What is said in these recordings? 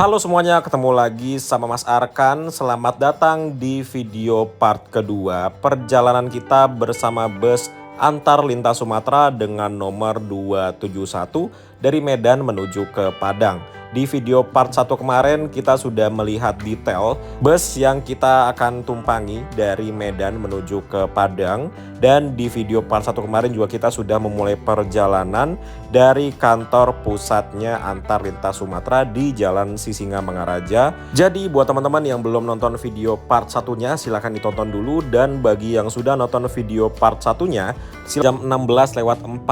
Halo semuanya, ketemu lagi sama Mas Arkan. Selamat datang di video part kedua perjalanan kita bersama bus antar lintas Sumatera dengan nomor 271 dari Medan menuju ke Padang. Di video part 1 kemarin kita sudah melihat detail bus yang kita akan tumpangi dari Medan menuju ke Padang. Dan di video part 1 kemarin juga kita sudah memulai perjalanan dari kantor pusatnya antar lintas Sumatera di Jalan Sisingamangaraja. Jadi buat teman-teman yang belum nonton video part 1-nya silahkan ditonton dulu. Dan bagi yang sudah nonton video part 1-nya, jam 16:48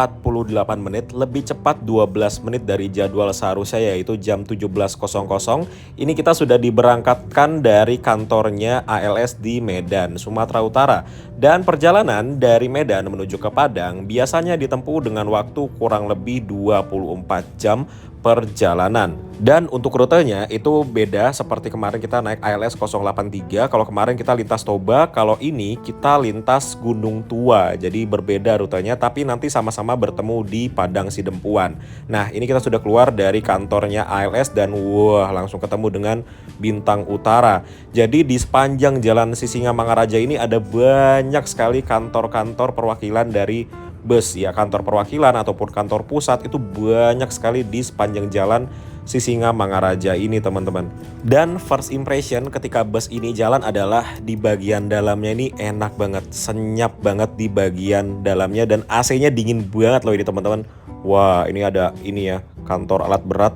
menit, lebih cepat 12 menit dari jadwal seharusnya yaitu jam 17.00. Ini kita sudah diberangkatkan dari kantornya ALS di Medan, Sumatera Utara. Dan perjalanan dari Medan menuju ke Padang biasanya ditempuh dengan waktu kurang lebih 24 jam perjalanan. Dan untuk rutenya itu beda, seperti kemarin kita naik ALS 083, kalau kemarin kita lintas Toba, kalau ini kita lintas Gunung Tua. Jadi berbeda rutenya, tapi nanti sama-sama bertemu di Padang Sidempuan. Nah, ini kita sudah keluar dari kantornya ALS dan wah, langsung ketemu dengan Bintang Utara. Jadi di sepanjang Jalan Sisingamangaraja ini ada banyak sekali kantor-kantor perwakilan dari bus ya, kantor perwakilan ataupun kantor pusat itu banyak sekali di sepanjang jalan Sisingamangaraja ini teman-teman. Dan first impression ketika bus ini jalan adalah di bagian dalamnya ini enak banget, senyap banget di bagian dalamnya dan AC-nya dingin banget loh ini teman-teman. Wah, ini ada ini ya, kantor alat berat.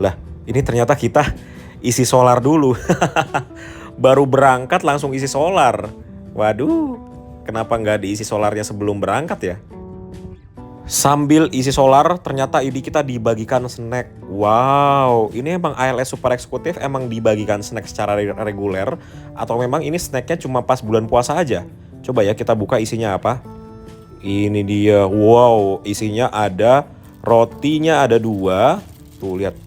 Lah, ini ternyata kita isi solar dulu. Baru berangkat langsung isi solar. Waduh, kenapa nggak diisi solarnya sebelum berangkat ya? Sambil isi solar ternyata ini kita dibagikan snack. Wow, ini emang ALS Super Eksekutif emang dibagikan snack secara reguler atau memang ini snacknya cuma pas bulan puasa aja? Coba ya kita buka isinya apa. Ini dia, wow, isinya ada rotinya ada 2. Tuh lihat,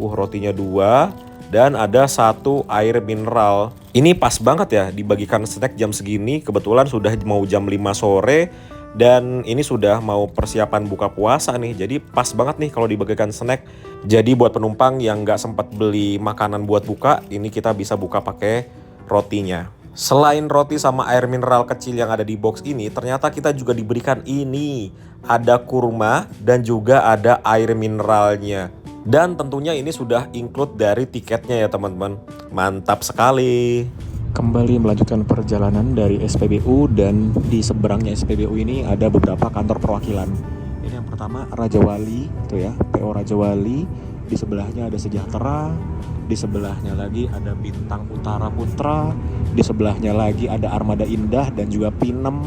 rotinya 2 dan ada 1 air mineral. Ini pas banget ya dibagikan snack jam segini, kebetulan sudah mau jam 5 sore. Dan ini sudah mau persiapan buka puasa nih, jadi pas banget nih kalau dibagikan snack. Jadi buat penumpang yang nggak sempat beli makanan buat buka, ini kita bisa buka pakai rotinya. Selain roti sama air mineral kecil yang ada di box ini, ternyata kita juga diberikan ini. Ada kurma dan juga ada air mineralnya. Dan tentunya ini sudah include dari tiketnya ya teman-teman. Mantap sekali. Kembali melanjutkan perjalanan dari SPBU dan di seberangnya SPBU ini ada beberapa kantor perwakilan. Ini yang pertama Raja Wali, tuh ya, PO Raja Wali. Di sebelahnya ada Sejahtera, di sebelahnya lagi ada Bintang Utara Putra, di sebelahnya lagi ada Armada Indah dan juga Pinem.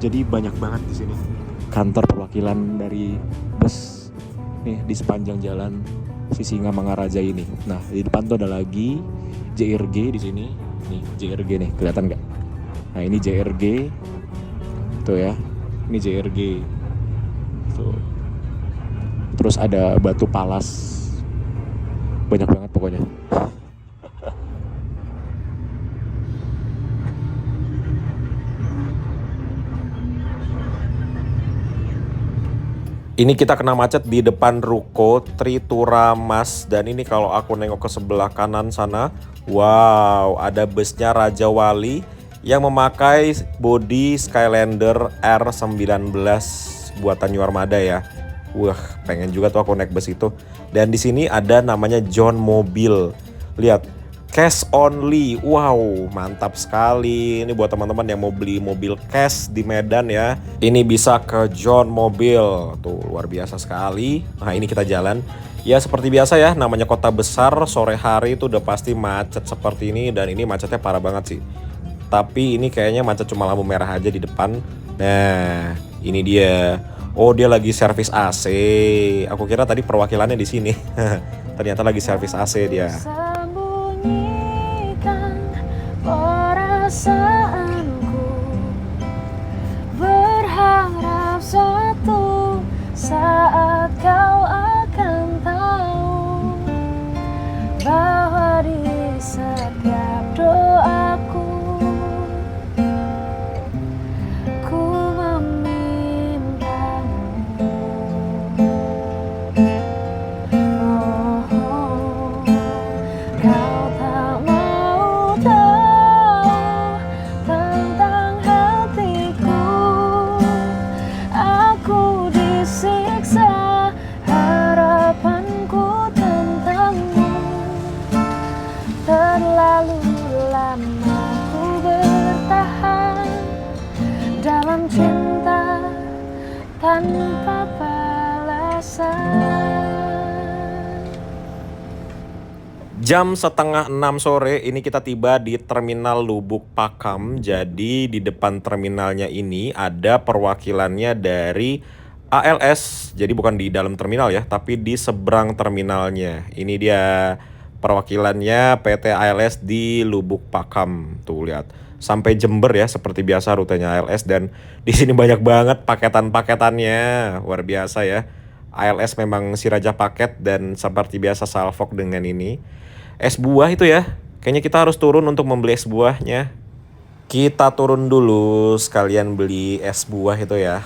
Jadi banyak banget di sini kantor perwakilan dari bus nih di sepanjang jalan Sisingamangaraja ini. Nah, di depan tuh ada lagi JRG di sini. Nih JRG nih, kelihatan nggak? Nah ini JRG, tuh ya, ini JRG, tuh. Terus ada Batu Palas, banyak banget pokoknya. Ini kita kena macet di depan ruko Tritura Mas. Dan ini kalau aku nengok ke sebelah kanan sana, wow, ada busnya Raja Wali yang memakai bodi Skylander R19 buatan New Armada ya. Wah, pengen juga tuh aku naik bus itu. Dan di sini ada namanya John Mobil. Lihat, cash only. Wow, mantap sekali. Ini buat teman-teman yang mau beli mobil cash di Medan ya. Ini bisa ke John Mobil. Tuh, luar biasa sekali. Nah, ini kita jalan. Ya seperti biasa ya, namanya kota besar, sore hari itu udah pasti macet seperti ini. Dan ini macetnya parah banget sih. Tapi ini kayaknya macet cuma lampu merah aja di depan. Nah, ini dia. Oh, dia lagi servis AC. Aku kira tadi perwakilannya di sini. Ternyata lagi servis AC dia. Perasaanku berharap suatu saat kau akan tahu bahwa di setiap doaku ku memintamu. Oh, oh. Kau tak mau tahu tentang hatiku. Aku disiksa harapanku tentangmu. Terlalu lama ku bertahan dalam cinta tanpa balasan. Jam setengah 6 sore ini kita tiba di Terminal Lubuk Pakam. Jadi di depan terminalnya ini ada perwakilannya dari ALS. Jadi bukan di dalam terminal ya, tapi di seberang terminalnya. Ini dia perwakilannya PT ALS di Lubuk Pakam. Tuh lihat, sampai Jember ya seperti biasa rutenya ALS, dan di sini banyak banget paketan-paketannya. Luar biasa ya. ALS memang si raja paket, dan seperti biasa salvok dengan ini. Es buah itu ya. Kayaknya kita harus turun untuk membeli es buahnya. Kita turun dulu sekalian beli es buah itu ya.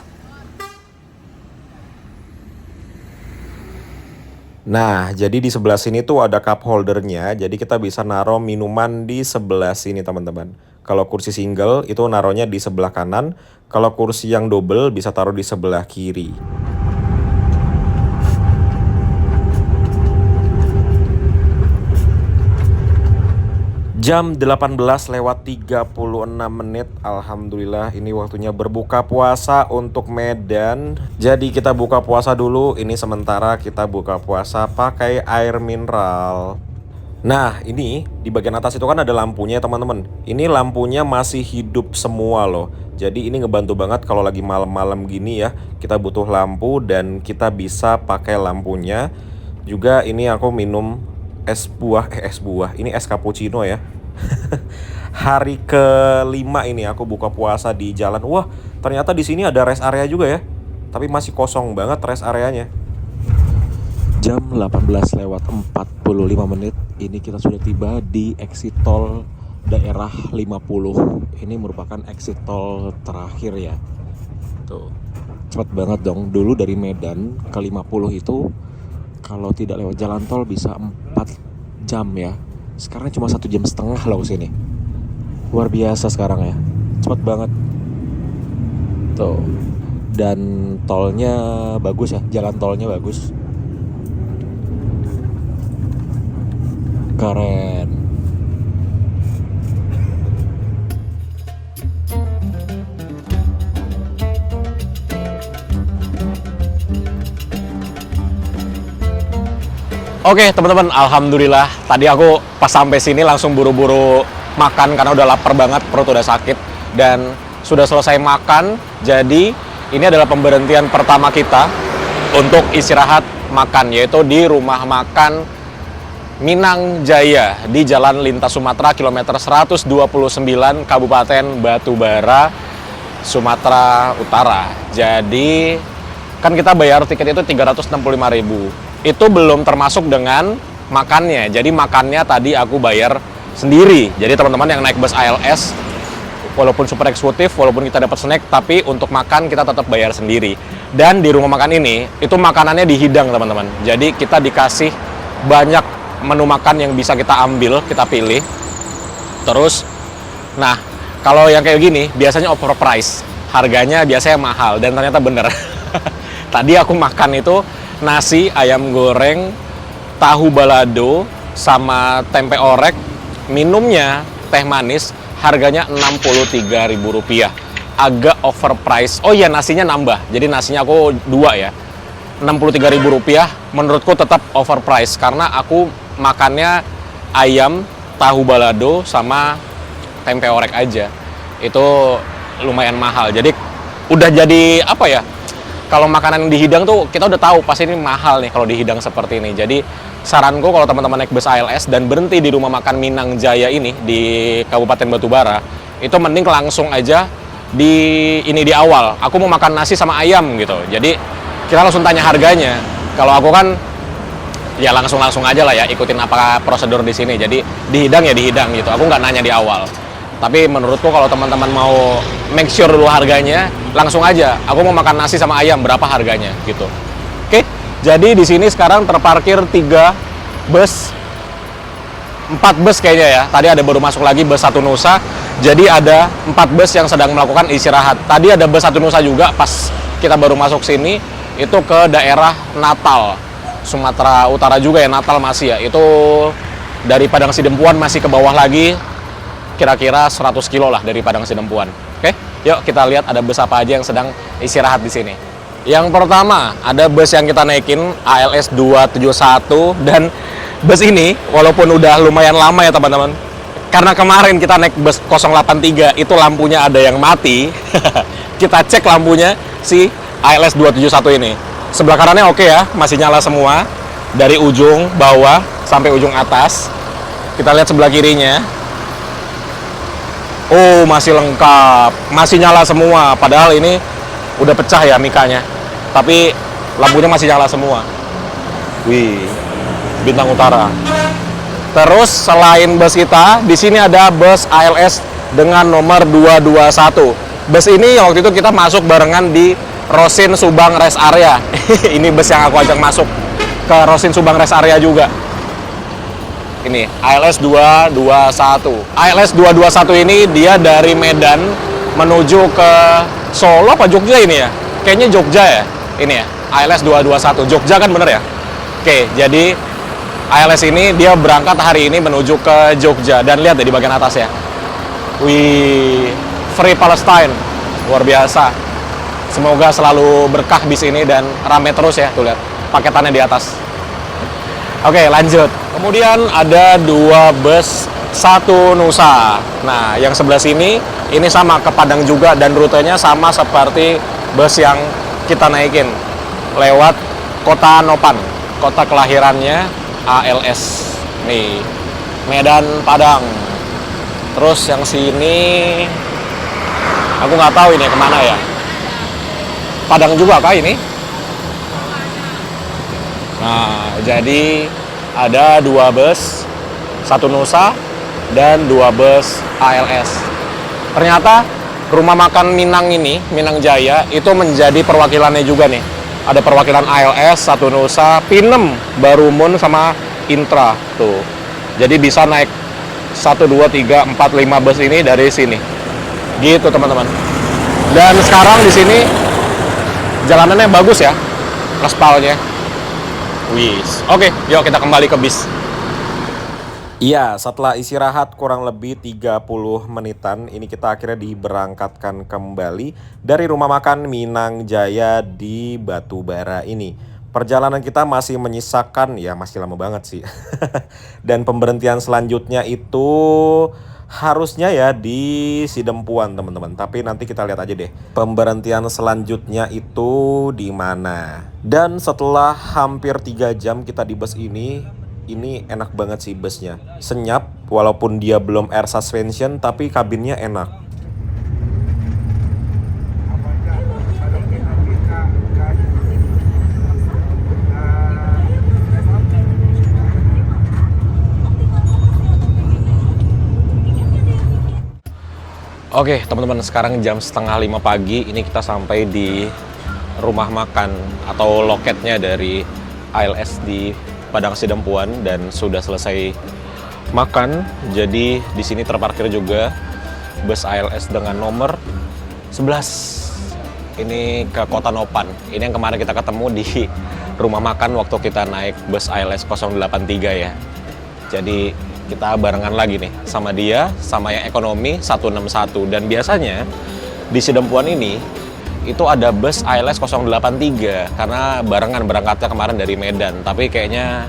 Nah, jadi di sebelah sini tuh ada cup holdernya. Jadi kita bisa naruh minuman di sebelah sini teman-teman. Kalau kursi single itu naruhnya di sebelah kanan. Kalau kursi yang double bisa taruh di sebelah kiri. Jam 18:36. Alhamdulillah ini waktunya berbuka puasa untuk Medan. Jadi kita buka puasa dulu. Ini sementara kita buka puasa pakai air mineral. Nah ini di bagian atas itu kan ada lampunya teman-teman. Ini lampunya masih hidup semua loh. Jadi ini ngebantu banget kalau lagi malam-malam gini ya. Kita butuh lampu dan kita bisa pakai lampunya. Juga ini aku minum es buah. Ini es cappuccino ya. Hari kelima ini aku buka puasa di jalan. Wah, ternyata di sini ada rest area juga ya. Tapi masih kosong banget rest areanya. Jam 18:45 ini kita sudah tiba di exit tol daerah 50. Ini merupakan exit tol terakhir ya. Tuh. Cepet banget dong. Dulu dari Medan ke 50 itu kalau tidak lewat jalan tol bisa 4 jam ya. Sekarang cuma 1,5 jam loh sini. Luar biasa sekarang ya. Cepet banget. Tuh. Dan tolnya bagus ya. Jalan tolnya bagus. Keren. Oke teman-teman, alhamdulillah tadi aku pas sampai sini langsung buru-buru makan karena udah lapar banget, perut udah sakit, dan sudah selesai makan. Jadi ini adalah pemberhentian pertama kita untuk istirahat makan, yaitu di rumah makan Minang Jaya di Jalan Lintas Sumatera kilometer 129 Kabupaten Batubara, Sumatera Utara. Jadi kan kita bayar tiket itu 365.000. Itu belum termasuk dengan makannya. Jadi makannya tadi aku bayar sendiri. Jadi teman-teman yang naik bus ALS, walaupun super eksekutif, walaupun kita dapat snack, tapi untuk makan kita tetap bayar sendiri. Dan di rumah makan ini, itu makanannya dihidang teman-teman. Jadi kita dikasih banyak menu makan yang bisa kita ambil, kita pilih. Terus, nah kalau yang kayak gini, biasanya overprice. Harganya biasanya mahal, dan ternyata bener. Tadi aku makan itu nasi, ayam goreng, tahu balado, sama tempe orek, minumnya teh manis, harganya Rp63.000. Agak overpriced. Oh iya, nasinya nambah. Jadi nasinya aku 2 ya. Rp63.000 menurutku tetap overpriced karena aku makannya ayam, tahu balado, sama tempe orek aja. Itu lumayan mahal. Jadi udah jadi apa ya? Kalau makanan yang dihidang tuh kita udah tahu pasti ini mahal nih kalau dihidang seperti ini. Jadi saranku kalau teman-teman naik bus ALS dan berhenti di rumah makan Minang Jaya ini di Kabupaten Batubara, itu mending langsung aja di awal. Aku mau makan nasi sama ayam gitu. Jadi kita langsung tanya harganya. Kalau aku kan ya langsung aja lah ya, ikutin apa prosedur di sini. Jadi dihidang ya dihidang gitu. Aku nggak nanya di awal. Tapi menurutku kalau teman-teman mau make sure dulu harganya, langsung aja. Aku mau makan nasi sama ayam, berapa harganya gitu. Oke, jadi di sini sekarang terparkir 3 bus 4 bus kayaknya ya. Tadi ada baru masuk lagi bus Satu Nusa. Jadi ada 4 bus yang sedang melakukan istirahat. Tadi ada bus Satu Nusa juga pas kita baru masuk sini. Itu ke daerah Natal. Sumatera Utara juga ya, Natal masih ya. Itu dari Padang Sidempuan masih ke bawah lagi. Kira-kira 100 kilo lah dari Padang Sidempuan. Oke, yuk kita lihat ada bus apa aja yang sedang istirahat di sini. Yang pertama, ada bus yang kita naikin, ALS 271, dan bus ini, walaupun udah lumayan lama ya teman-teman, karena kemarin kita naik bus 083, itu lampunya ada yang mati, kita cek lampunya si ALS 271 ini. Sebelah kanannya oke ya, masih nyala semua, dari ujung bawah sampai ujung atas. Kita lihat sebelah kirinya, oh masih lengkap, masih nyala semua, padahal ini udah pecah ya mikanya, tapi lampunya masih nyala semua. Wih, Bintang Utara. Terus selain bus kita, di sini ada bus ALS dengan nomor 221. Bus ini waktu itu kita masuk barengan di Rosin Subang Rest Area. Ini bus yang aku ajak masuk ke Rosin Subang Rest Area juga. Ini ALS 221. ALS 221 ini dia dari Medan menuju ke Solo apa Jogja ini ya? Kayaknya Jogja ya. Ini ya, ALS 221. Jogja kan bener ya? Oke, jadi ALS ini dia berangkat hari ini menuju ke Jogja. Dan lihat deh di bagian atas ya. Wih, Free Palestine. Luar biasa. Semoga selalu berkah bis ini dan rame terus ya. Tuh lihat, paketannya di atas. Oke, lanjut. Kemudian ada 2 bus Satu Nusa. Nah, yang sebelah sini ini sama ke Padang juga dan rutenya sama seperti bus yang kita naikin lewat Kota Nopan, kota kelahirannya ALS. Nih, Medan Padang. Terus yang sini aku nggak tahu ini kemana ya. Padang juga kah ini? Nah, jadi ada 2 bus Satu Nusa dan 2 bus ALS. Ternyata rumah makan Minang ini, Minang Jaya, itu menjadi perwakilannya juga nih. Ada perwakilan ALS, Satu Nusa, Pinem, Barumun, sama Intra. Tuh. Jadi bisa naik 1, 2, 3, 4, 5 bus ini dari sini. Gitu teman-teman. Dan sekarang di sini jalanannya bagus ya, aspalnya. Wis. Oke, yuk kita kembali ke bis. Iya, setelah istirahat kurang lebih 30 menitan, ini kita akhirnya diberangkatkan kembali dari rumah makan Minang Jaya di Batubara ini. Perjalanan kita masih menyisakan, ya masih lama banget sih. Dan pemberhentian selanjutnya itu harusnya ya di Sidempuan teman-teman. Tapi nanti kita lihat aja deh pemberhentian selanjutnya itu di mana. Dan setelah hampir 3 jam kita di bus ini enak banget sih busnya. Senyap, walaupun dia belum air suspension tapi kabinnya enak. Oke teman-teman, sekarang jam setengah 5 pagi, ini kita sampai di rumah makan atau loketnya dari ALS di Padang Sidempuan dan sudah selesai makan. Jadi di sini terparkir juga bus ALS dengan nomor 11. Ini ke Kota Nopan. Ini yang kemarin kita ketemu di rumah makan waktu kita naik bus ALS 083 ya. Jadi kita barengan lagi nih sama dia, sama yang ekonomi 161. Dan biasanya di Sidempuan ini itu ada bus ALS 083 karena barengan berangkatnya kemarin dari Medan. Tapi kayaknya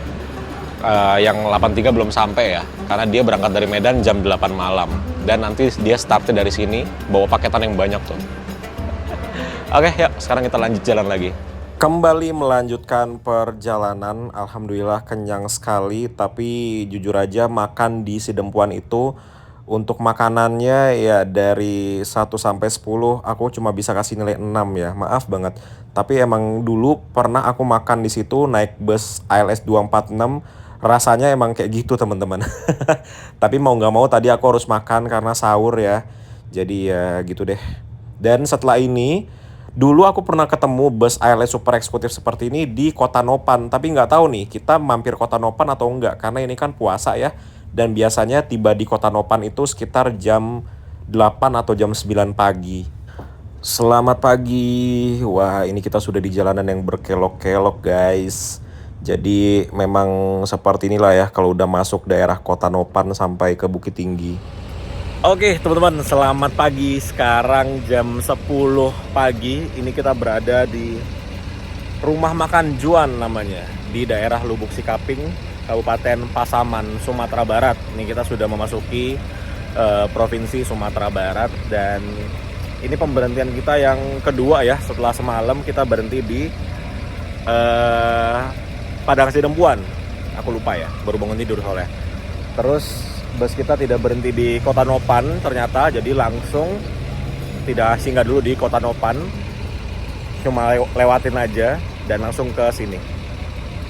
yang 83 belum sampai ya, karena dia berangkat dari Medan jam 8 malam. Dan nanti dia startnya dari sini bawa paketan yang banyak tuh. Oke, yuk sekarang kita lanjut jalan lagi. Kembali melanjutkan perjalanan, alhamdulillah kenyang sekali. Tapi jujur aja makan di Sidempuan itu untuk makanannya ya dari 1 sampai 10 aku cuma bisa kasih nilai 6 ya. Maaf banget. Tapi emang dulu pernah aku makan di situ naik bus ALS 246. Rasanya emang kayak gitu teman-teman. Tapi mau nggak mau tadi aku harus makan karena sahur ya. Jadi ya gitu deh. Dan setelah ini dulu aku pernah ketemu bus ALS super eksekutif seperti ini di Kota Nopan. Tapi nggak tahu nih kita mampir Kota Nopan atau enggak, karena ini kan puasa ya. Dan biasanya tiba di Kota Nopan itu sekitar jam 8 atau jam 9 pagi. Selamat pagi. Wah, ini kita sudah di jalanan yang berkelok-kelok, guys. Jadi memang seperti inilah ya kalau udah masuk daerah Kota Nopan sampai ke Bukit Tinggi. Oke, teman-teman, selamat pagi. Sekarang jam 10 pagi. Ini kita berada di Rumah Makan Juan namanya, di daerah Lubuk Sikaping, Kabupaten Pasaman, Sumatera Barat. Ini kita sudah memasuki Provinsi Sumatera Barat, dan ini pemberhentian kita yang kedua ya. Setelah semalam kita berhenti di Padang Sidempuan. Aku lupa ya, baru bangun tidur soalnya. Terus bus kita tidak berhenti di Kota Nopan ternyata, jadi langsung tidak singgah dulu di Kota Nopan, cuma lewatin aja dan langsung ke sini.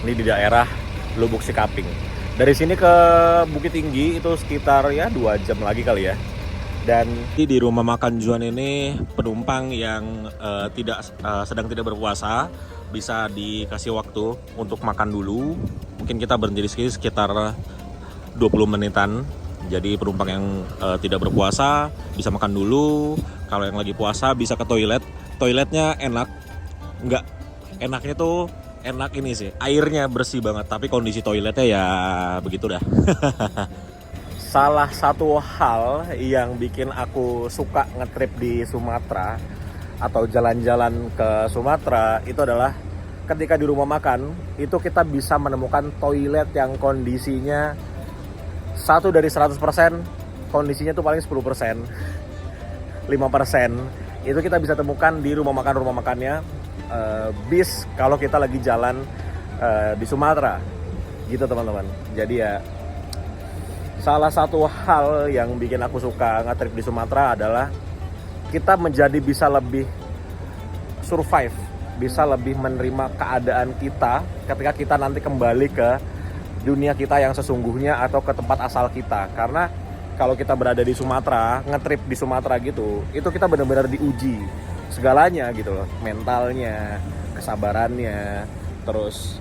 Ini di daerah Lubuk Sikaping. Dari sini ke Bukit Tinggi itu sekitar ya 2 jam lagi kali ya. Dan di Rumah Makan Juan ini penumpang yang sedang tidak berpuasa bisa dikasih waktu untuk makan dulu. Mungkin kita berhenti di sini sekitar 20 menitan. Jadi penumpang yang tidak berpuasa bisa makan dulu. Kalau yang lagi puasa bisa ke toilet. Toiletnya enak. Enggak, enaknya tuh enak ini sih. Airnya bersih banget, tapi kondisi toiletnya ya begitu dah. Salah satu hal yang bikin aku suka ngetrip di Sumatera atau jalan-jalan ke Sumatera itu adalah ketika di rumah makan itu kita bisa menemukan toilet yang kondisinya 1 dari 100%, kondisinya tuh paling 10%, 5% itu kita bisa temukan di rumah makannya bis kalau kita lagi jalan di Sumatera gitu teman-teman. Jadi ya salah satu hal yang bikin aku suka nge-trip di Sumatera adalah kita menjadi bisa lebih survive, bisa lebih menerima keadaan kita ketika kita nanti kembali ke dunia kita yang sesungguhnya atau ke tempat asal kita. Karena kalau kita berada di Sumatera, nge-trip di Sumatera gitu, itu kita benar-benar diuji segalanya gitu loh, mentalnya, kesabarannya, terus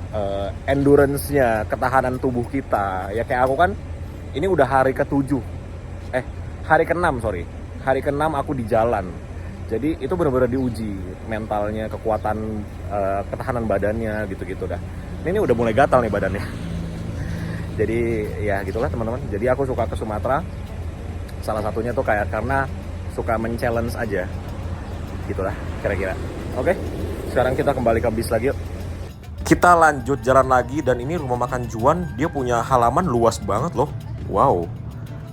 endurance-nya, ketahanan tubuh kita. Ya kayak aku kan ini udah hari ke-7, hari ke-6 hari ke-6 aku di jalan. Jadi itu benar-benar diuji mentalnya, kekuatan, ketahanan badannya gitu-gitu dah. Ini udah mulai gatal nih badannya. Jadi ya gitulah teman-teman. Jadi aku suka ke Sumatera. Salah satunya tuh kayak karena suka men-challenge aja. Gitulah kira-kira. Oke, sekarang kita kembali ke bis lagi yuk. Kita lanjut jalan lagi, dan ini Rumah Makan Juan dia punya halaman luas banget loh. Wow,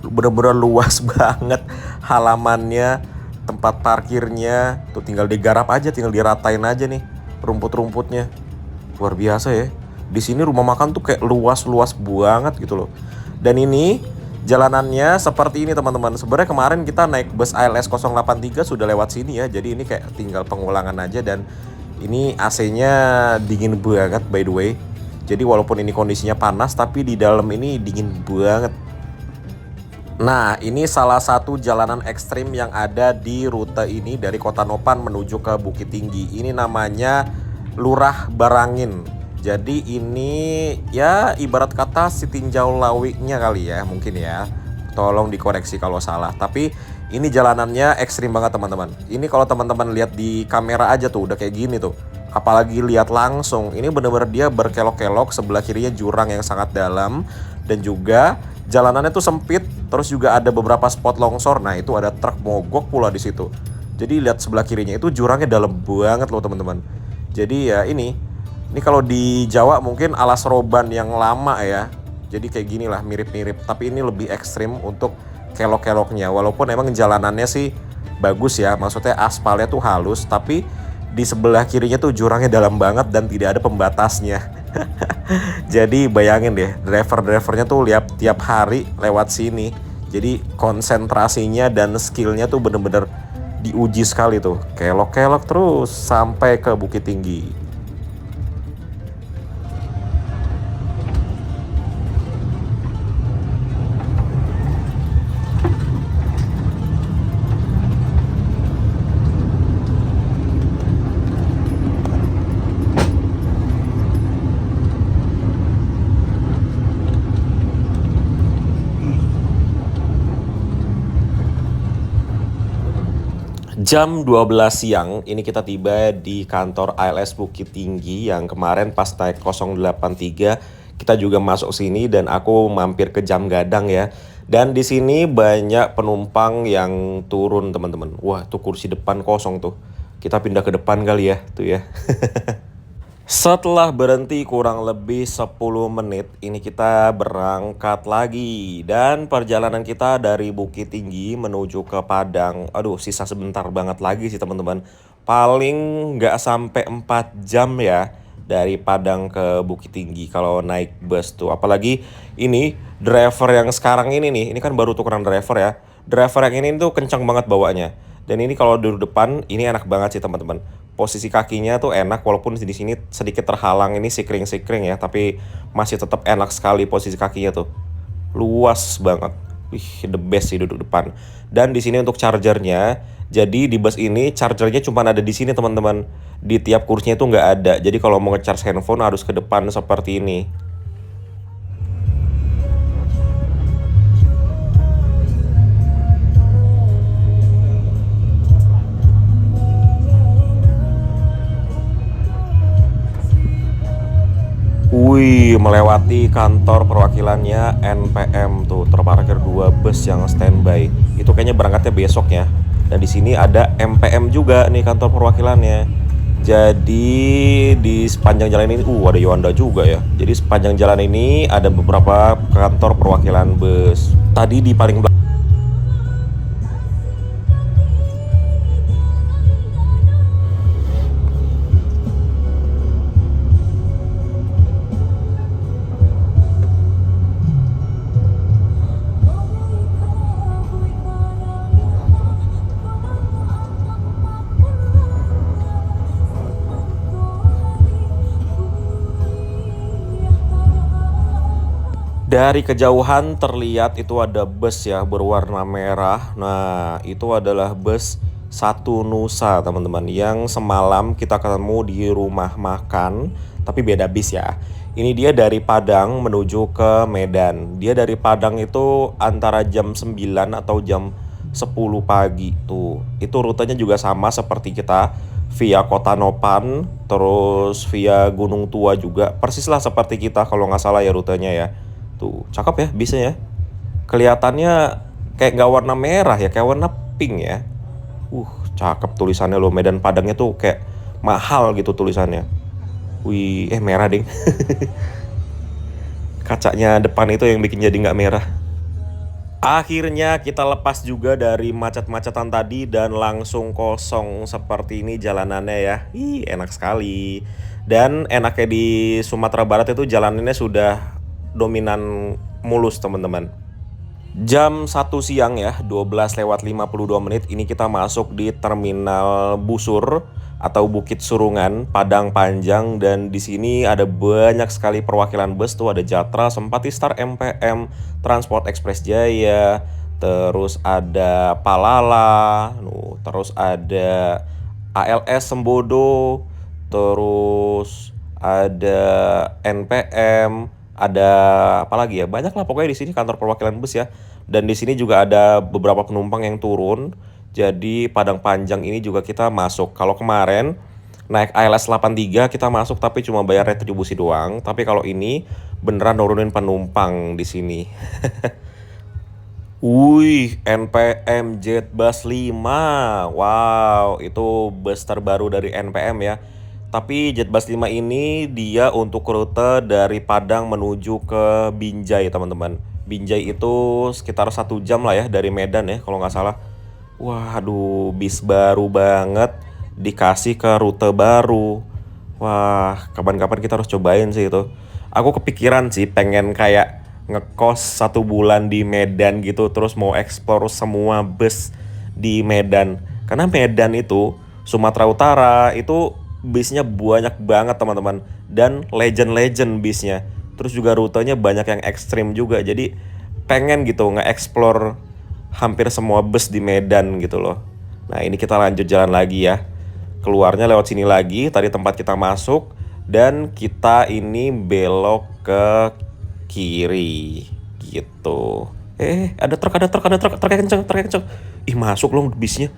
bener-bener luas banget halamannya, tempat parkirnya tuh tinggal digarap aja, tinggal diratain aja nih rumput-rumputnya. Luar biasa ya. Di sini rumah makan tuh kayak luas-luas banget gitu loh. Dan ini jalanannya seperti ini teman-teman. Sebenarnya kemarin kita naik bus ALS 083 sudah lewat sini ya. Jadi ini kayak tinggal pengulangan aja, dan ini AC-nya dingin banget by the way. Jadi walaupun ini kondisinya panas, tapi di dalam ini dingin banget. Nah, ini salah satu jalanan ekstrim yang ada di rute ini dari Kota Nopan menuju ke Bukit Tinggi. Ini namanya Lurah Barangin. Jadi ini ya ibarat kata si tinjau lawinya kali ya, mungkin ya. Tolong dikoreksi kalau salah. Tapi ini jalanannya ekstrim banget teman-teman. Ini kalau teman-teman lihat di kamera aja tuh udah kayak gini tuh. Apalagi lihat langsung, ini bener-bener dia berkelok-kelok. Sebelah kirinya jurang yang sangat dalam, dan juga jalanannya tuh sempit. Terus juga ada beberapa spot longsor. Nah itu ada truk mogok pula di situ. Jadi lihat sebelah kirinya itu jurangnya dalam banget loh teman-teman. Jadi ya ini kalau di Jawa mungkin alas roban yang lama ya. Jadi kayak gini lah, mirip-mirip. Tapi ini lebih ekstrim untuk kelok-keloknya. Walaupun emang jalanannya sih bagus ya, maksudnya aspalnya tuh halus, tapi di sebelah kirinya tuh jurangnya dalam banget dan tidak ada pembatasnya. Jadi bayangin deh, driver-drivernya tuh lihat tiap hari lewat sini. Jadi konsentrasinya dan skillnya tuh bener-bener diuji sekali tuh. Kelok-kelok terus sampai ke Bukit Tinggi. Jam 12 siang, ini kita tiba di kantor ALS Bukit Tinggi yang kemarin pas naik 083 kita juga masuk sini dan aku mampir ke Jam Gadang ya. Dan di sini banyak penumpang yang turun teman-teman. Wah, tuh kursi depan kosong tuh. Kita pindah ke depan kali ya, tuh ya. Setelah berhenti kurang lebih 10 menit, ini kita berangkat lagi. Dan perjalanan kita dari Bukit Tinggi menuju ke Padang. Aduh, sisa sebentar banget lagi sih teman-teman. Paling nggak sampai 4 jam ya dari Padang ke Bukit Tinggi kalau naik bus tuh. Apalagi ini driver yang sekarang ini nih, ini kan baru tukeran driver ya. Driver yang ini tuh kencang banget bawanya. Dan ini kalau duduk depan, ini enak banget sih teman-teman. Posisi kakinya tuh enak walaupun di sini sedikit terhalang ini sikring-sikring ya, tapi masih tetap enak sekali posisi kakinya tuh. Luas banget. Wih, the best sih duduk depan. Dan di sini untuk chargernya, jadi di bus ini chargernya cuma ada di sini teman-teman. Di tiap kursinya itu nggak ada. Jadi kalau mau ngecharge handphone harus ke depan seperti ini. Wih, melewati kantor perwakilannya NPM tuh, terparkir 2 bus yang standby. Itu kayaknya berangkatnya besok ya. Dan di sini ada MPM juga nih kantor perwakilannya. Jadi di sepanjang jalan ini, ada Yonda juga ya. Jadi sepanjang jalan ini ada beberapa kantor perwakilan bus. Tadi di paling belakang. Dari kejauhan terlihat itu ada bus ya berwarna merah. Nah, itu adalah bus Satu Nusa teman-teman, yang semalam kita ketemu di rumah makan, tapi beda bis ya. Ini dia dari Padang menuju ke Medan. Dia dari Padang itu antara jam 9 atau jam 10 pagi tuh. Itu rutenya juga sama seperti kita via Kota Nopan, terus via Gunung Tua juga. Persis lah seperti kita kalau nggak salah ya rutenya ya. Tuh, cakep ya bisnya ya. Kelihatannya kayak nggak warna merah ya, kayak warna pink ya. Cakep tulisannya loh. Medan Padangnya tuh kayak mahal gitu tulisannya. Wih, merah ding. Kacanya depan itu yang bikin jadi nggak merah. Akhirnya kita lepas juga dari macet-macetan tadi dan langsung kosong seperti ini jalanannya ya. Ih, enak sekali. Dan enaknya di Sumatera Barat itu jalanannya sudah dominan mulus teman-teman. Jam 1 siang ya, 12:52 menit, ini kita masuk di Terminal Busur atau Bukit Surungan, Padang Panjang. Dan di sini ada banyak sekali perwakilan bus tuh, ada Jatra, Sempati Star, MPM, Transport Express Jaya, terus ada Palala, terus ada ALS Sembodo, terus ada NPM, ada apa lagi ya, banyak lah pokoknya di sini kantor perwakilan bus ya. Dan di sini juga ada beberapa penumpang yang turun. Jadi Padang Panjang ini juga kita masuk. Kalau kemarin naik ALS 83 kita masuk tapi cuma bayar retribusi doang. Tapi kalau ini beneran nurunin penumpang di sini. Wih, NPM Jetbus 5. Wow, itu bus terbaru dari NPM ya. Tapi Jetbus 5 ini dia untuk rute dari Padang menuju ke Binjai teman-teman. Binjai itu sekitar 1 jam lah ya dari Medan ya kalau nggak salah. Waduh, bis baru banget dikasih ke rute baru. Wah, kapan-kapan kita harus cobain sih itu. Aku kepikiran sih pengen kayak ngekos 1 bulan di Medan gitu, terus mau explore semua bus di Medan. Karena Medan itu Sumatera Utara itu bisnya banyak banget teman-teman, dan legend-legend bisnya. Terus juga rutenya banyak yang ekstrim juga. Jadi pengen gitu nge-explore hampir semua bus di Medan gitu loh. Nah, ini kita lanjut jalan lagi ya. Keluarnya lewat sini lagi, tadi tempat kita masuk, dan kita ini belok ke kiri gitu. Ada truk, truknya kenceng. Ih, masuk loh bisnya.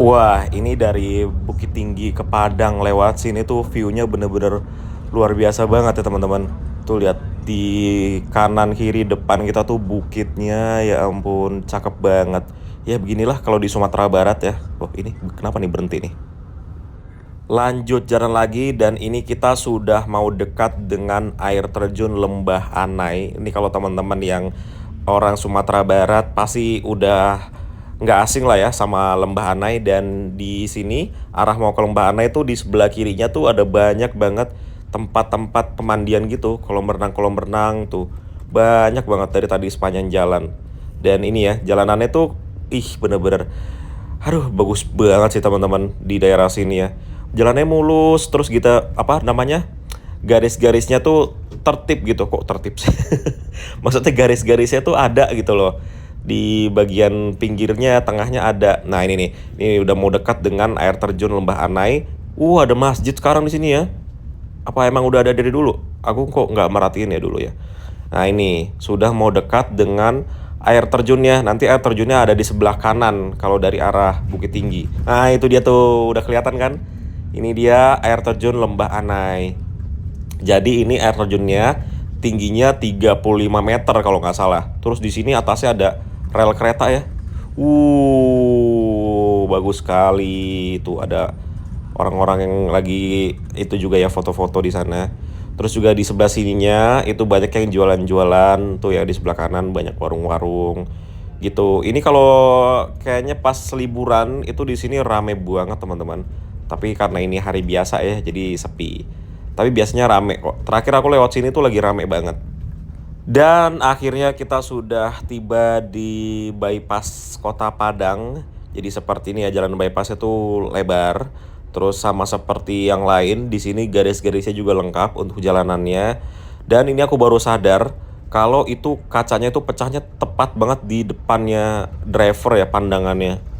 Wah, ini dari Bukit Tinggi ke Padang lewat sini tuh view-nya bener-bener luar biasa banget ya teman-teman. Tuh lihat di kanan kiri depan kita tuh bukitnya, ya ampun cakep banget. Ya beginilah kalau di Sumatera Barat ya. Oh ini kenapa nih berhenti nih? Lanjut jalan lagi dan ini kita sudah mau dekat dengan air terjun Lembah Anai. Ini kalau teman-teman yang orang Sumatera Barat pasti udah nggak asing lah ya sama Lembah Anai. Dan di sini arah mau ke Lembah Anai tuh di sebelah kirinya tuh ada banyak banget tempat-tempat pemandian gitu, kolam renang tuh banyak banget dari tadi sepanjang jalan. Dan ini ya jalanannya tuh bener-bener aduh bagus banget sih teman-teman di daerah sini ya. Jalannya mulus terus kita apa namanya? Garis-garisnya tuh tertib gitu. Kok tertib sih? Maksudnya garis-garisnya tuh ada gitu loh. Di bagian pinggirnya, tengahnya ada. Nah, ini nih. Ini udah mau dekat dengan air terjun Lembah Anai. Ada masjid sekarang di sini ya. Apa emang udah ada dari dulu? Aku kok nggak merhatiin ya dulu ya. Nah ini sudah mau dekat dengan air terjunnya. Nanti air terjunnya ada di sebelah kanan kalau dari arah Bukit Tinggi. Nah itu dia tuh udah kelihatan kan? Ini dia air terjun Lembah Anai. Jadi ini air terjunnya tingginya 35 meter kalau nggak salah. Terus di sini atasnya ada rel kereta ya. Bagus sekali. Tuh ada orang-orang yang lagi itu juga ya foto-foto di sana. Terus juga di sebelah sininya itu banyak yang jualan-jualan tuh ya, di sebelah kanan banyak warung-warung gitu. Ini kalau kayaknya pas liburan itu di sini rame banget teman-teman. Tapi karena ini hari biasa ya jadi sepi. Tapi biasanya rame kok. Terakhir aku lewat sini tuh lagi rame banget. Dan akhirnya kita sudah tiba di bypass Kota Padang. Jadi seperti ini ya jalan bypassnya tuh lebar. Terus sama seperti yang lain di sini garis-garisnya juga lengkap untuk jalanannya. Dan ini aku baru sadar kalau itu kacanya itu pecahnya tepat banget di depannya driver ya pandangannya.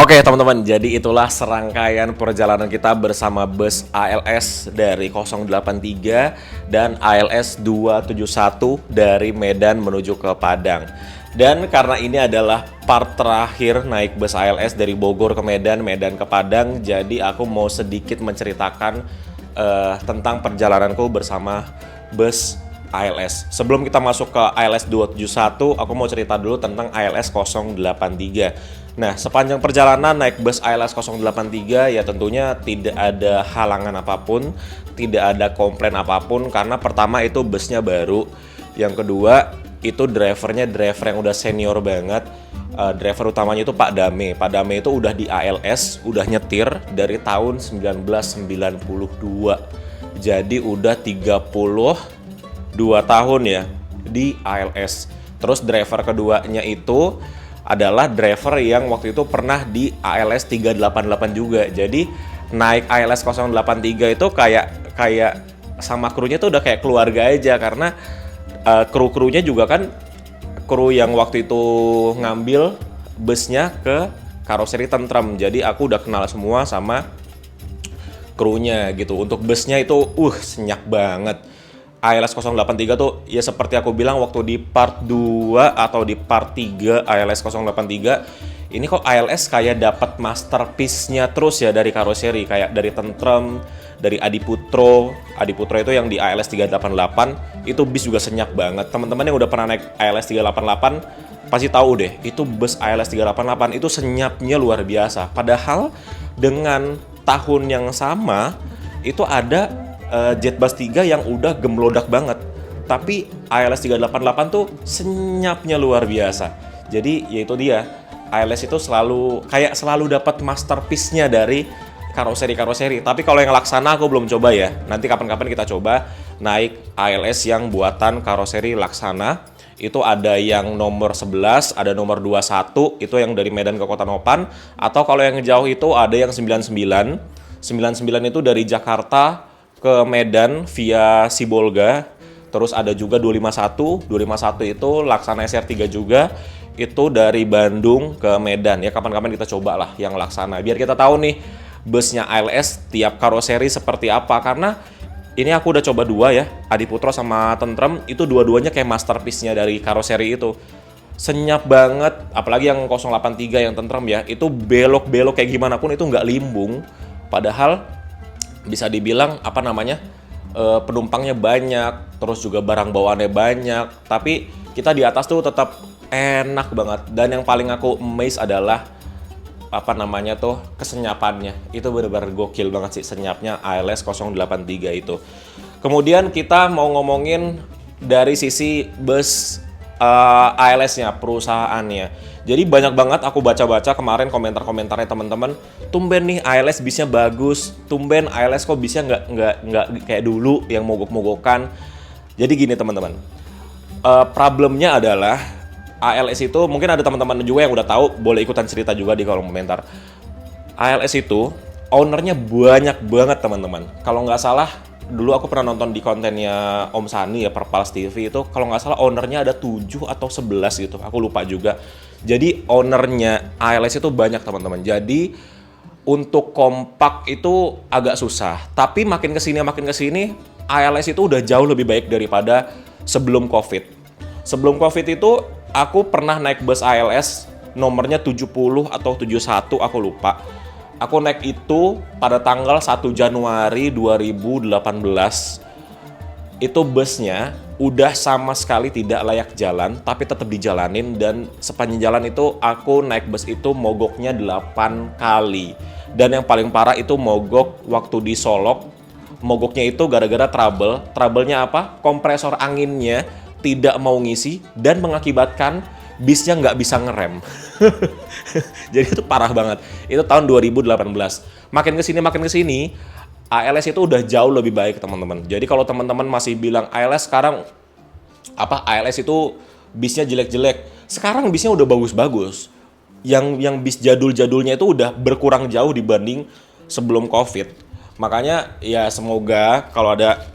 Oke teman-teman, jadi itulah serangkaian perjalanan kita bersama bus ALS dari 083 dan ALS 271 dari Medan menuju ke Padang. Dan karena ini adalah part terakhir naik bus ALS dari Bogor ke Medan, Medan ke Padang, jadi aku mau sedikit menceritakan tentang perjalananku bersama bus ALS. Sebelum kita masuk ke ALS 271, aku mau cerita dulu tentang ALS 083. Nah, sepanjang perjalanan naik bus ALS 083 ya tentunya tidak ada halangan apapun, tidak ada komplain apapun karena pertama itu busnya baru. Yang kedua, itu driver yang udah senior banget. Driver utamanya itu Pak Dame. Pak Dame itu udah di ALS, udah nyetir dari tahun 1992. Jadi udah 32 tahun ya di ALS. Terus driver keduanya itu adalah driver yang waktu itu pernah di ALS 388 juga. Jadi naik ALS 083 itu kayak sama krunya tuh udah kayak keluarga aja karena kru-krunya juga kan kru yang waktu itu ngambil busnya ke karoseri Tentrem. Jadi aku udah kenal semua sama krunya gitu. Untuk busnya itu senyak banget. ALS 083 tuh ya seperti aku bilang waktu di part 2 atau di part 3 ALS 083 ini kok ALS kayak dapat masterpiece-nya terus ya dari karoseri, kayak dari Tentrem, dari Adiputro itu yang di ALS 388 itu bis juga senyap banget. Teman-teman yang udah pernah naik ALS 388 pasti tahu deh, itu bus ALS 388 itu senyapnya luar biasa. Padahal dengan tahun yang sama itu ada Jetbus 3 yang udah gemlodak banget, tapi ALS 388 tuh senyapnya luar biasa. Jadi yaitu dia, ALS itu selalu dapat masterpiece-nya dari karoseri. Tapi kalau yang Laksana aku belum coba ya. Nanti kapan-kapan kita coba naik ALS yang buatan karoseri Laksana. Itu ada yang nomor 11, ada nomor 21, itu yang dari Medan ke Kota Nopan. Atau kalau yang jauh itu ada yang 99. 99 itu dari Jakarta ke Medan via Sibolga. Terus ada juga 251 itu Laksana SR3 juga. Itu dari Bandung ke Medan ya. Kapan-kapan kita coba lah yang Laksana. Biar kita tahu nih busnya ALS tiap karoseri seperti apa, karena ini aku udah coba dua ya, Adiputro sama Tentrem, itu dua-duanya kayak masterpiece-nya dari karoseri itu. Senyap banget, apalagi yang 083 yang Tentrem ya, itu belok-belok kayak gimana pun itu nggak limbung. Padahal bisa dibilang penumpangnya banyak, terus juga barang bawaannya banyak, tapi kita di atas tuh tetap enak banget. Dan yang paling aku amazed adalah kesenyapannya. Itu benar-benar gokil banget sih senyapnya ALS 083 itu. Kemudian kita mau ngomongin dari sisi bus ALS-nya, perusahaannya. Jadi banyak banget aku baca-baca kemarin komentar-komentarnya teman-teman. Tumben nih ALS bisnya bagus. Tumben ALS kok bisnya nggak kayak dulu yang mogok-mogokan. Jadi gini teman-teman. Problemnya adalah ALS itu, mungkin ada teman-teman juga yang udah tahu, boleh ikutan cerita juga di kolom komentar. ALS itu ownernya banyak banget teman-teman. Kalau nggak salah, dulu aku pernah nonton di kontennya Om Sani ya, Perpals TV itu, kalau nggak salah ownernya ada 7 atau 11 gitu, aku lupa juga. Jadi ownernya ALS itu banyak teman-teman. Jadi untuk kompak itu agak susah. Tapi makin kesini ALS itu udah jauh lebih baik daripada sebelum COVID. Sebelum COVID itu aku pernah naik bus ALS nomornya 70 atau 71, aku lupa. Aku naik itu pada tanggal 1 Januari 2018. Itu busnya udah sama sekali tidak layak jalan, tapi tetap dijalanin. Dan sepanjang jalan itu aku naik bus itu mogoknya 8 kali. Dan yang paling parah itu mogok waktu di Solok. Mogoknya itu gara-gara trouble. Trouble-nya apa? Kompresor anginnya tidak mau ngisi dan mengakibatkan bisnya nggak bisa ngerem. Jadi itu parah banget. Itu tahun 2018. Makin kesini, ALS itu udah jauh lebih baik teman-teman. Jadi kalau teman-teman masih bilang ALS sekarang ALS itu bisnya jelek-jelek, sekarang bisnya udah bagus-bagus. Yang bis jadul-jadulnya itu udah berkurang jauh dibanding sebelum COVID. Makanya ya semoga kalau ada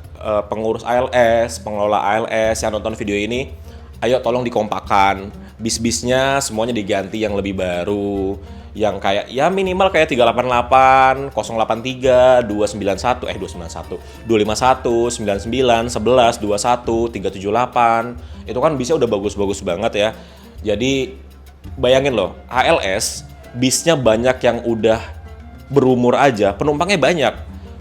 pengurus ALS, pengelola ALS yang nonton video ini, ayo tolong dikompakan. Bis-bisnya semuanya diganti yang lebih baru, yang kayak ya minimal kayak 388, 083, 251, 251, 99, 11, 21, 378. Itu kan bisnya udah bagus-bagus banget ya. Jadi bayangin loh, ALS bisnya banyak yang udah berumur aja, penumpangnya banyak.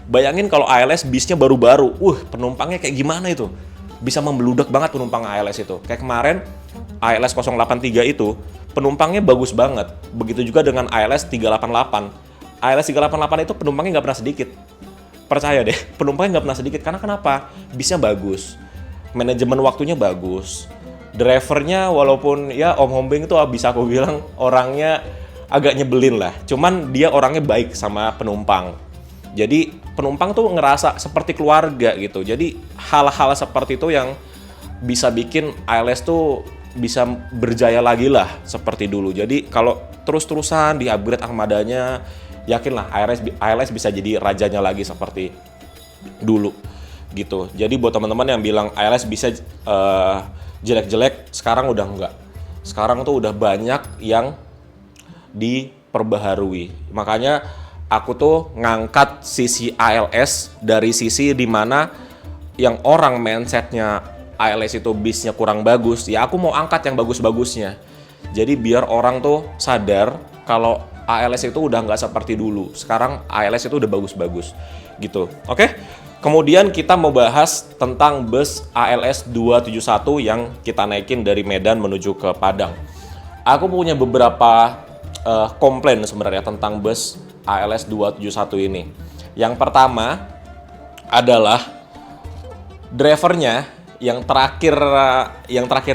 Bayangin kalau ALS bisnya baru-baru, penumpangnya kayak gimana itu? Bisa membeludak banget penumpang ALS itu. Kayak kemarin ALS 083 itu penumpangnya bagus banget. Begitu juga dengan ALS 388. ALS 388 itu penumpangnya nggak pernah sedikit. Percaya deh, penumpangnya nggak pernah sedikit. Karena kenapa? Bisnya bagus, manajemen waktunya bagus, drivernya walaupun ya Om Hombing itu bisa aku bilang orangnya agak nyebelin lah. Cuman dia orangnya baik sama penumpang. Jadi penumpang tuh ngerasa seperti keluarga gitu. Jadi hal-hal seperti itu yang bisa bikin ALS tuh bisa berjaya lagi lah seperti dulu. Jadi kalau terus-terusan di-upgrade armadanya, yakinlah ALS bisa jadi rajanya lagi seperti dulu gitu. Jadi buat teman-teman yang bilang ALS bisa jelek-jelek, sekarang udah enggak. Sekarang tuh udah banyak yang diperbaharui. Makanya aku tuh ngangkat sisi ALS dari sisi dimana yang orang mindsetnya ALS itu bisnya kurang bagus, ya aku mau angkat yang bagus-bagusnya. Jadi biar orang tuh sadar kalau ALS itu udah nggak seperti dulu. Sekarang ALS itu udah bagus-bagus gitu. Oke? Kemudian kita mau bahas tentang bus ALS 271 yang kita naikin dari Medan menuju ke Padang. Aku punya beberapa komplain sebenarnya tentang bus ALS 271 ini. Yang pertama adalah drivernya yang terakhir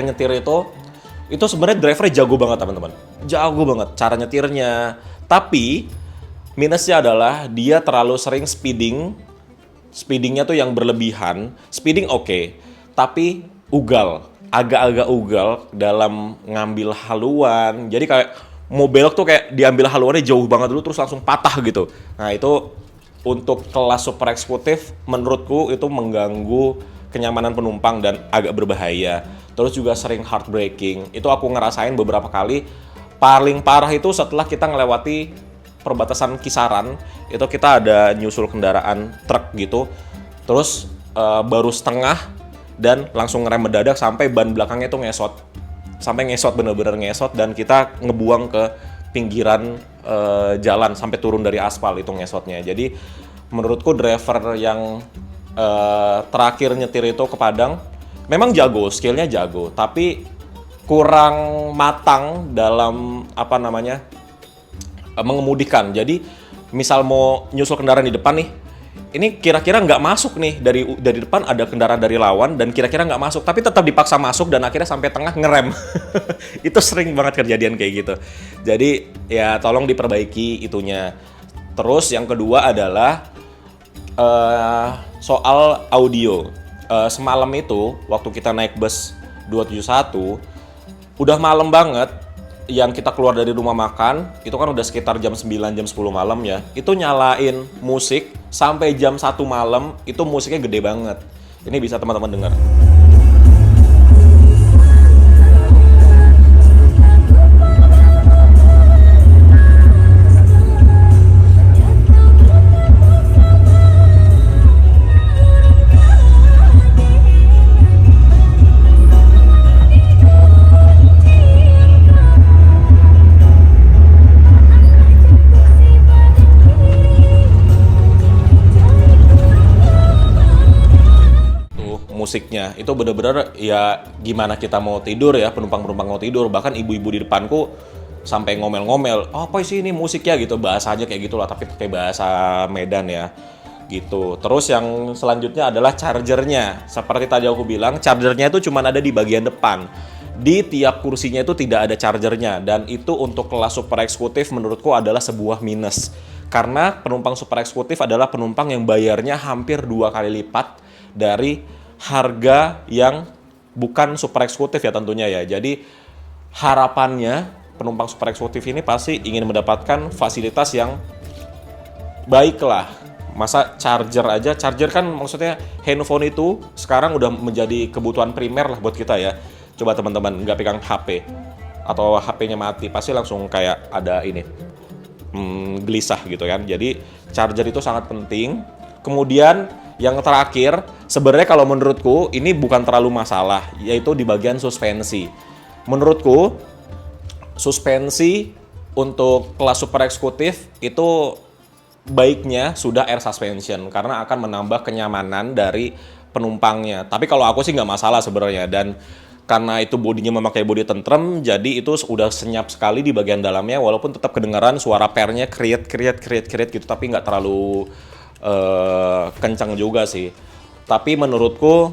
nyetir itu sebenarnya drivernya jago banget teman-teman. Jago banget cara nyetirnya. Tapi minusnya adalah dia terlalu sering speeding. Speedingnya tuh yang berlebihan. Speeding oke, tapi ugal. Agak-agak ugal dalam ngambil haluan. Jadi kayak mau belok tuh kayak diambil haluannya jauh banget dulu terus langsung patah gitu. Nah itu untuk kelas super eksekutif menurutku itu mengganggu kenyamanan penumpang dan agak berbahaya. Terus juga sering heartbreaking. Itu aku ngerasain beberapa kali. Paling parah itu setelah kita ngelewati perbatasan Kisaran, itu kita ada nyusul kendaraan truk gitu. Terus baru setengah dan langsung ngerem mendadak sampai ban belakangnya itu ngesot. Sampai ngesot, bener-bener ngesot, dan kita ngebuang ke pinggiran jalan sampai turun dari aspal itu ngesotnya. Jadi menurutku driver yang terakhir nyetir itu ke Padang memang jago, skillnya jago, tapi kurang matang dalam mengemudikan. Jadi misal mau nyusul kendaraan di depan nih, ini kira-kira nggak masuk nih, dari depan ada kendaraan dari lawan dan kira-kira nggak masuk, tapi tetap dipaksa masuk dan akhirnya sampai tengah ngerem. Itu sering banget kejadian kayak gitu. Jadi ya tolong diperbaiki itunya. Terus yang kedua adalah soal audio. Semalam itu waktu kita naik bus 271 udah malam banget. Yang kita keluar dari rumah makan itu kan udah sekitar jam 9, jam 10 malam ya. Itu nyalain musik sampai jam 1 malam, itu musiknya gede banget. Ini bisa teman-teman dengar. Musiknya itu bener-bener ya gimana kita mau tidur ya, penumpang-penumpang mau tidur, bahkan ibu-ibu di depanku sampai ngomel-ngomel, oh, apa sih ini musiknya gitu, bahasanya kayak gitulah tapi pakai bahasa Medan ya gitu. Terus yang selanjutnya adalah chargernya. Seperti tadi aku bilang, chargernya itu cuma ada di bagian depan. Di tiap kursinya itu tidak ada chargernya, dan itu untuk kelas super eksekutif menurutku adalah sebuah minus. Karena penumpang super eksekutif adalah penumpang yang bayarnya hampir 2 kali lipat dari harga yang bukan super eksekutif ya tentunya ya. Jadi harapannya penumpang super eksekutif ini pasti ingin mendapatkan fasilitas yang baik lah. Masa charger aja, charger kan maksudnya handphone itu sekarang udah menjadi kebutuhan primer lah buat kita ya. Coba teman-teman nggak pegang HP atau HP-nya mati, pasti langsung kayak ada ini gelisah gitu kan. Jadi charger itu sangat penting. Kemudian yang terakhir, sebenarnya kalau menurutku ini bukan terlalu masalah, yaitu di bagian suspensi. Menurutku suspensi untuk kelas super eksekutif itu baiknya sudah air suspension karena akan menambah kenyamanan dari penumpangnya. Tapi kalau aku sih nggak masalah sebenarnya, dan karena itu bodinya memakai bodi tentrem, jadi itu udah senyap sekali di bagian dalamnya, walaupun tetap kedengaran suara pernya kriet gitu, tapi nggak terlalu kencang juga sih. Tapi menurutku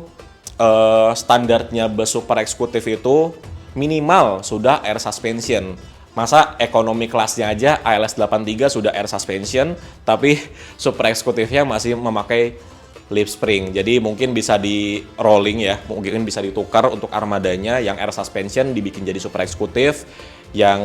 standarnya bus super eksekutif itu minimal sudah air suspension. Masa ekonomi kelasnya aja ALS 83 sudah air suspension, tapi super eksekutifnya masih memakai lip spring. Jadi mungkin bisa di rolling ya, mungkin bisa ditukar untuk armadanya, yang air suspension dibikin jadi super eksekutif, yang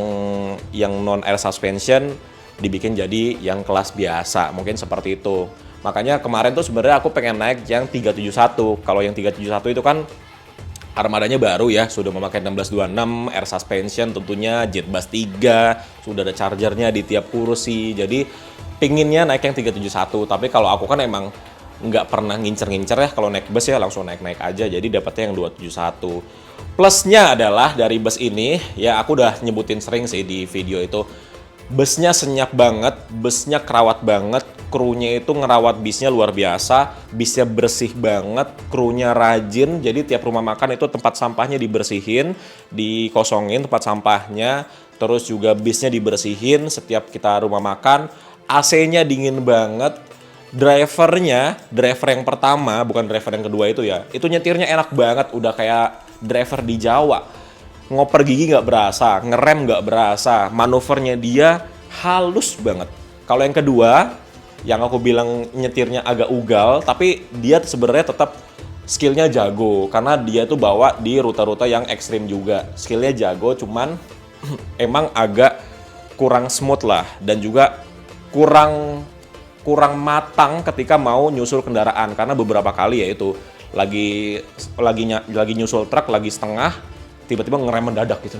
non air suspension dibikin jadi yang kelas biasa, mungkin seperti itu. Makanya kemarin tuh sebenarnya aku pengen naik yang 371. Kalau yang 371 itu kan armadanya baru ya, sudah memakai 1626, air suspension tentunya, jet bus 3, sudah ada chargernya di tiap kursi. Jadi pinginnya naik yang 371, tapi kalau aku kan emang nggak pernah ngincer-ngincer ya kalau naik bus ya, langsung naik-naik aja, jadi dapetnya yang 271. Plusnya adalah dari bus ini, ya aku udah nyebutin sering sih di video itu, Busnya senyap banget, busnya kerawat banget, krunya itu ngerawat bisnya luar biasa, bisnya bersih banget, krunya rajin, jadi tiap rumah makan itu tempat sampahnya dibersihin, dikosongin tempat sampahnya, terus juga bisnya dibersihin setiap kita rumah makan, AC-nya dingin banget, driver yang pertama, bukan driver yang kedua itu ya, itu nyetirnya enak banget, udah kayak driver di Jawa. Ngoper gigi nggak berasa, ngerem nggak berasa, manuvernya dia halus banget. Kalau yang kedua, yang aku bilang nyetirnya agak ugal, tapi dia sebenarnya tetap skillnya jago, karena dia tuh bawa di rute-rute yang ekstrim juga. Skillnya jago, cuman emang agak kurang smooth lah, dan juga kurang matang ketika mau nyusul kendaraan, karena beberapa kali ya itu lagi nyusul truk, lagi setengah, tiba-tiba ngerem mendadak gitu.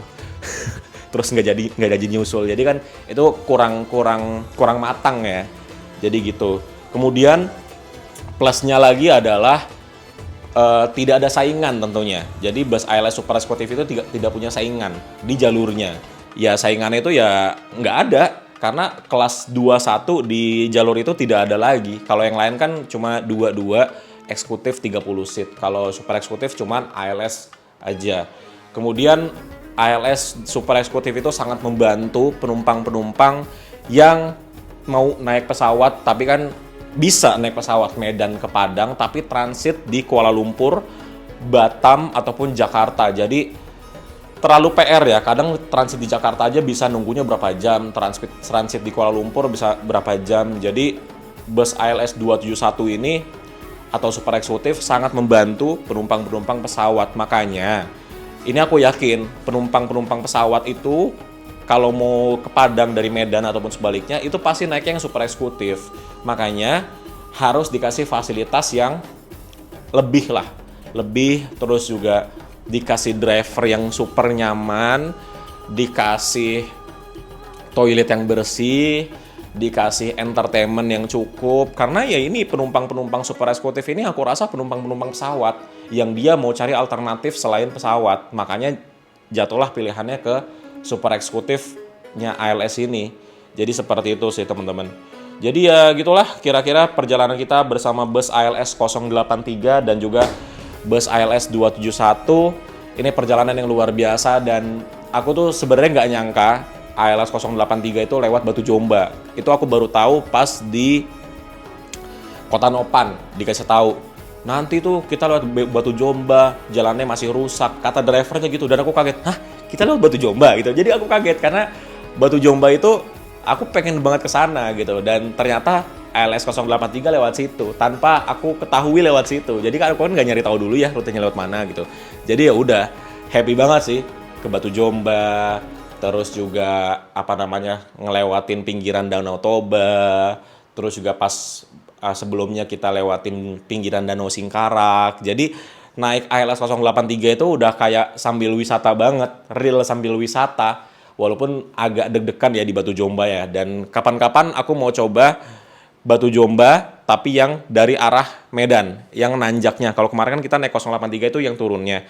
Terus nggak jadi nyusul. Jadi kan itu kurang matang ya. Jadi gitu. Kemudian plusnya lagi adalah tidak ada saingan tentunya. Jadi bus ILS Super Executive itu tidak punya saingan di jalurnya. Ya saingannya itu ya nggak ada, karena kelas 21 di jalur itu tidak ada lagi. Kalau yang lain kan cuma 22, eksekutif 30 seat. Kalau Super Executive cuman ILS aja. Kemudian ILS Super Executive itu sangat membantu penumpang-penumpang yang mau naik pesawat, tapi kan bisa naik pesawat Medan ke Padang, tapi transit di Kuala Lumpur, Batam, ataupun Jakarta. Jadi terlalu PR ya, kadang transit di Jakarta aja bisa nunggunya berapa jam, transit di Kuala Lumpur bisa berapa jam. Jadi bus ILS 271 ini atau Super Executive sangat membantu penumpang-penumpang pesawat. Makanya ini aku yakin penumpang-penumpang pesawat itu kalau mau ke Padang dari Medan ataupun sebaliknya itu pasti naiknya yang Super Executive. Makanya harus dikasih fasilitas yang lebih lah. Lebih, terus juga dikasih driver yang super nyaman, dikasih toilet yang bersih, dikasih entertainment yang cukup. Karena ya ini penumpang-penumpang Super Executive ini aku rasa penumpang-penumpang pesawat yang dia mau cari alternatif selain pesawat. Makanya jatuhlah pilihannya ke Super Executive-nya ILS ini. Jadi seperti itu sih teman-teman. Jadi ya gitulah kira-kira perjalanan kita bersama bus ILS 083 dan juga bus ILS 271. Ini perjalanan yang luar biasa, dan aku tuh sebenarnya nggak nyangka ILS 083 itu lewat Batu Jomba. Itu aku baru tahu pas di Kota Nopan, dikasih tahu. Nanti tuh kita lewat Batu Jomba, jalannya masih rusak, kata drivernya gitu. Dan aku kaget, hah, kita lewat Batu Jomba gitu. Jadi aku kaget karena Batu Jomba itu aku pengen banget ke sana gitu. Dan ternyata ILS 083 lewat situ tanpa aku ketahui lewat situ. Jadi aku kan nggak nyari tahu dulu ya rutenya lewat mana gitu. Jadi ya udah happy banget sih ke Batu Jomba. Terus juga ngelewatin pinggiran Danau Toba. Terus juga pas sebelumnya kita lewatin pinggiran Danau Singkarak. Jadi naik ILS 083 itu udah kayak sambil wisata banget, real sambil wisata. Walaupun agak deg-degan ya di Batu Jomba ya. Dan kapan-kapan aku mau coba Batu Jomba tapi yang dari arah Medan, yang nanjaknya. Kalau kemarin kan kita naik 083 itu yang turunnya.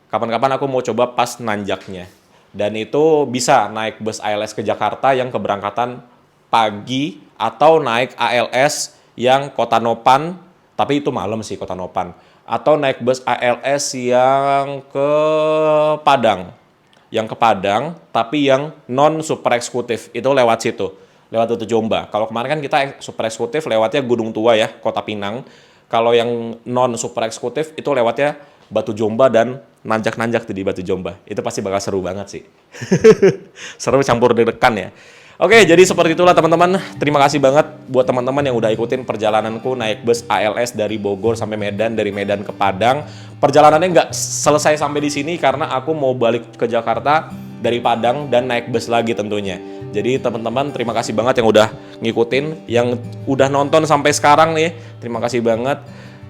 Kapan-kapan aku mau coba pas nanjaknya. Dan itu bisa naik bus ILS ke Jakarta yang keberangkatan pagi, atau naik ALS yang Kota Nopan, tapi itu malam sih Kota Nopan. Atau naik bus ALS yang ke Padang. Yang ke Padang, tapi yang non Super Executive, itu lewat situ. Lewat Batu Jomba. Kalau kemarin kan kita Super Executive lewatnya Gunung Tua ya, Kota Pinang. Kalau yang non Super Executive itu lewatnya Batu Jomba dan nanjak-nanjak tuh di Batu Jomba. Itu pasti bakal seru banget sih. Seru campur deg-degan ya. Oke, jadi seperti itulah teman-teman. Terima kasih banget buat teman-teman yang udah ikutin perjalananku naik bus ALS dari Bogor sampai Medan, dari Medan ke Padang. Perjalanannya nggak selesai sampai di sini karena aku mau balik ke Jakarta dari Padang dan naik bus lagi tentunya. Jadi teman-teman terima kasih banget yang udah ngikutin, yang udah nonton sampai sekarang nih. Terima kasih banget.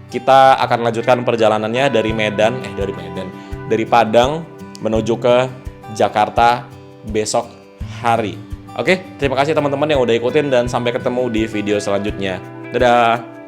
Kita akan lanjutkan perjalanannya dari Padang menuju ke Jakarta besok hari. Oke, terima kasih teman-teman yang udah ikutin dan sampai ketemu di video selanjutnya. Dadah!